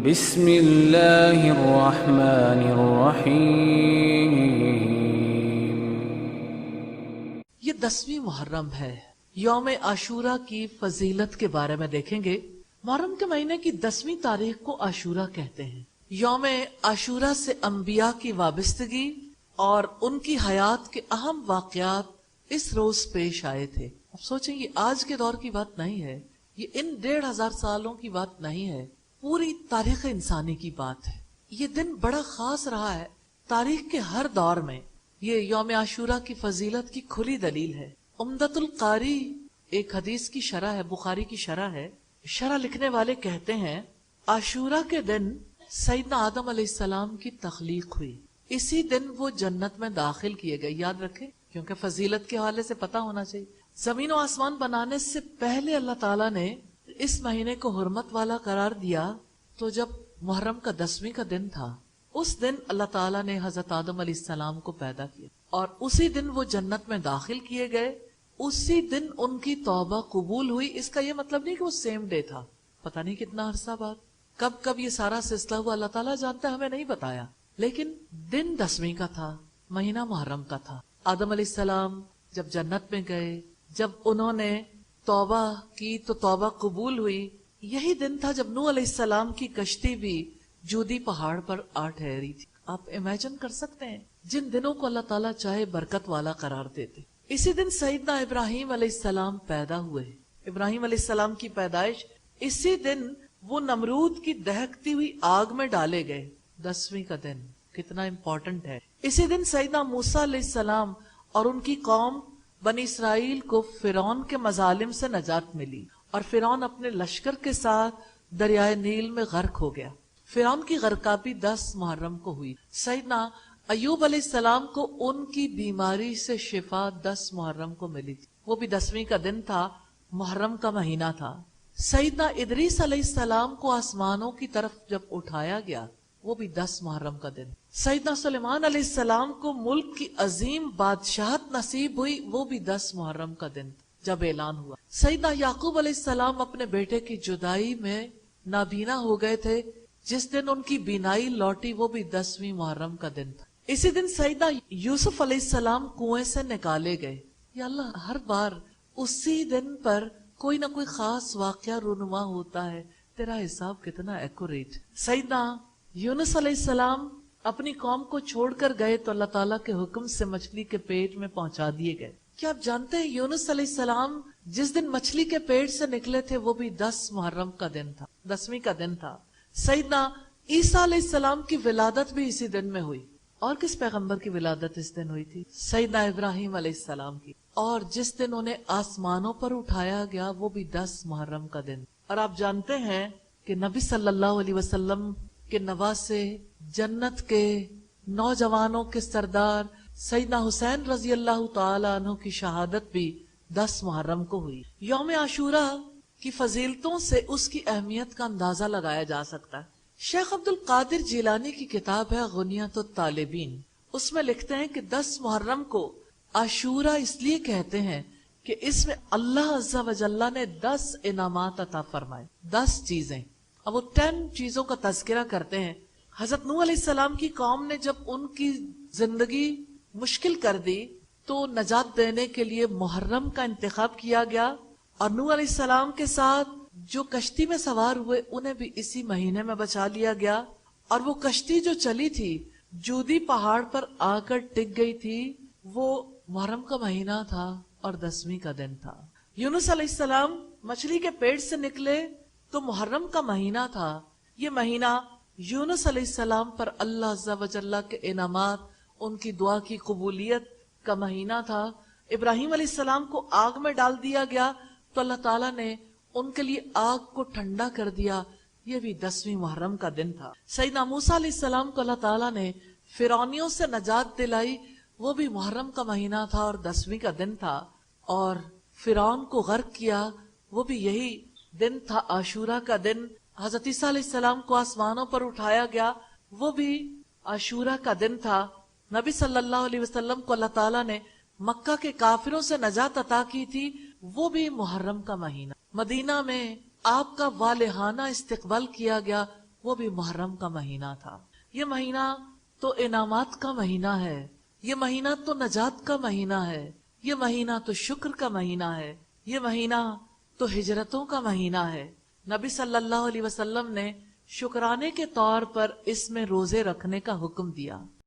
بسم اللہ الرحمن الرحیم۔ یہ 10ویں محرم ہے۔ یوم عاشورہ کی فضیلت کے بارے میں دیکھیں گے۔ محرم کے مہینے کی 10ویں تاریخ کو عاشورہ کہتے ہیں۔ یوم عاشورہ سے انبیاء کی وابستگی اور ان کی حیات کے اہم واقعات اس روز پیش آئے تھے۔ اب سوچیں یہ آج کے دور کی بات نہیں ہے، یہ ان 1500 سالوں کی بات نہیں ہے، پوری تاریخ انسانی کی بات ہے۔ یہ دن بڑا خاص رہا ہے تاریخ کے ہر دور میں۔ یہ یوم عاشورہ کی فضیلت کی کھلی دلیل ہے۔ عمدۃ القاری ایک حدیث کی شرح ہے، بخاری کی شرح ہے۔ شرح لکھنے والے کہتے ہیں عاشورہ کے دن سیدنا آدم علیہ السلام کی تخلیق ہوئی، اسی دن وہ جنت میں داخل کیے گئے۔ یاد رکھیں کیونکہ فضیلت کے حوالے سے پتہ ہونا چاہیے۔ زمین و آسمان بنانے سے پہلے اللہ تعالیٰ نے اس مہینے کو حرمت والا قرار دیا، تو جب محرم کا 10ویں کا دن تھا اس دن اللہ تعالیٰ نے حضرت آدم علیہ السلام کو پیدا کیا اور اسی دن وہ جنت میں داخل کیے گئے، اسی دن ان کی توبہ قبول ہوئی۔ اس کا یہ مطلب نہیں کہ وہ سیم ڈے تھا، پتہ نہیں کتنا عرصہ بعد کب یہ سارا سلسلہ ہوا، اللہ تعالیٰ جانتا ہے، ہمیں نہیں بتایا، لیکن دن 10ویں کا تھا، مہینہ محرم کا تھا۔ آدم علیہ السلام جب جنت میں گئے، جب انہوں نے توبہ کی تو توبہ قبول ہوئی۔ یہی دن تھا جب نوح علیہ السلام کی کشتی بھی جودی پہاڑ پر آ ٹھہری تھی۔ آپ امیجن کر سکتے ہیں جن دنوں کو اللہ تعالیٰ چاہے برکت والا قرار دیتے۔ اسی دن سیدنا ابراہیم علیہ السلام پیدا ہوئے۔ ابراہیم علیہ السلام کی پیدائش اسی دن وہ نمرود کی دہکتی ہوئی آگ میں ڈالے گئے۔ 10ویں کا دن کتنا امپورٹنٹ ہے۔ اسی دن سیدنا موسیٰ علیہ السلام اور ان کی قوم بنی اسرائیل کو فرعون کے مظالم سے نجات ملی اور فرعون اپنے لشکر کے ساتھ دریائے نیل میں غرق ہو گیا۔ فرعون کی غرقابی 10 محرم کو ہوئی۔ سیدنا ایوب علیہ السلام کو ان کی بیماری سے شفا 10 محرم کو ملی تھی، وہ بھی 10ویں کا دن تھا، محرم کا مہینہ تھا۔ سیدنا ادریس علیہ السلام کو آسمانوں کی طرف جب اٹھایا گیا، وہ بھی 10 محرم کا دن۔ سیدنا سلیمان علیہ السلام کو ملک کی عظیم بادشاہت نصیب ہوئی، وہ بھی 10 محرم کا دن جب اعلان ہوا۔ سیدنا یعقوب علیہ السلام اپنے بیٹے کی جدائی میں نابینا ہو گئے تھے، جس دن ان کی بینائی لوٹی، وہ بھی 10ویں محرم کا دن تھا۔ اسی دن سیدنا یوسف علیہ السلام کنویں سے نکالے گئے۔ یا اللہ، ہر بار اسی دن پر کوئی نہ کوئی خاص واقعہ رونما ہوتا ہے، تیرا حساب کتنا ایکوریٹ۔ سیدنا یونس علیہ السلام اپنی قوم کو چھوڑ کر گئے تو اللہ تعالیٰ کے حکم سے مچھلی کے پیٹ میں پہنچا دیے گئے۔ کیا آپ جانتے ہیں یونس علیہ السلام جس دن مچھلی کے پیٹ سے نکلے تھے وہ بھی 10 محرم کا دن تھا، 10ویں کا دن تھا۔ سیدنا عیسیٰ علیہ السلام کی ولادت بھی اسی دن میں ہوئی۔ اور کس پیغمبر کی ولادت اس دن ہوئی تھی؟ سیدنا ابراہیم علیہ السلام کی۔ اور جس دن انہیں آسمانوں پر اٹھایا گیا وہ بھی 10 محرم کا دن۔ اور آپ جانتے ہیں کہ نبی صلی اللہ علیہ وسلم کے نواسے، جنت کے نوجوانوں کے سردار سیدنا حسین رضی اللہ تعالی عنہ کی شہادت بھی 10 محرم کو ہوئی۔ یوم عاشورہ کی فضیلتوں سے اس کی اہمیت کا اندازہ لگایا جا سکتا ہے۔ شیخ عبد القادر جیلانی کی کتاب ہے غنیۃ الطالبین، اس میں لکھتے ہیں کہ 10 محرم کو عاشورہ اس لیے کہتے ہیں کہ اس میں اللہ عز و جل نے 10 انعامات عطا فرمائے، 10 چیزیں۔ اب وہ 10 چیزوں کا تذکرہ کرتے ہیں۔ حضرت نوح علیہ السلام کی قوم نے جب ان کی زندگی مشکل کر دی تو نجات دینے کے لیے محرم کا انتخاب کیا گیا، اور نوح علیہ السلام کے ساتھ جو کشتی میں سوار ہوئے انہیں بھی اسی مہینے میں بچا لیا گیا۔ اور وہ کشتی جو چلی تھی جودی پہاڑ پر آ کر ٹک گئی تھی، وہ محرم کا مہینہ تھا اور 10ویں کا دن تھا۔ یونس علیہ السلام مچھلی کے پیٹ سے نکلے تو محرم کا مہینہ تھا۔ یہ مہینہ یونس علیہ السلام پر اللہ عز و جل کے انعامات، ان کی دعا کی قبولیت کا مہینہ تھا۔ ابراہیم علیہ السلام کو آگ میں ڈال دیا گیا تو اللہ تعالیٰ نے ان کے لیے آگ کو ٹھنڈا کر دیا، یہ بھی 10ویں محرم کا دن تھا۔ سیدنا موسیٰ علیہ السلام کو اللہ تعالیٰ نے فرعونیوں سے نجات دلائی، وہ بھی محرم کا مہینہ تھا اور 10ویں کا دن تھا۔ اور فرعون کو غرق کیا، وہ بھی یہی دن تھا، عاشورہ کا دن۔ حضرت عیسیٰ علیہ السلام کو آسمانوں پر اٹھایا گیا، وہ بھی عاشورہ کا دن تھا۔ نبی صلی اللہ علیہ وسلم کو اللہ تعالیٰ نے مکہ کے کافروں سے نجات عطا کی تھی، وہ بھی محرم کا مہینہ۔ مدینہ میں آپ کا والہانہ استقبال کیا گیا، وہ بھی محرم کا مہینہ تھا۔ یہ مہینہ تو انعامات کا مہینہ ہے، یہ مہینہ تو نجات کا مہینہ ہے، یہ مہینہ تو شکر کا مہینہ ہے، یہ مہینہ تو ہجرتوں کا مہینہ ہے۔ نبی صلی اللہ علیہ وسلم نے شکرانے کے طور پر اس میں روزے رکھنے کا حکم دیا۔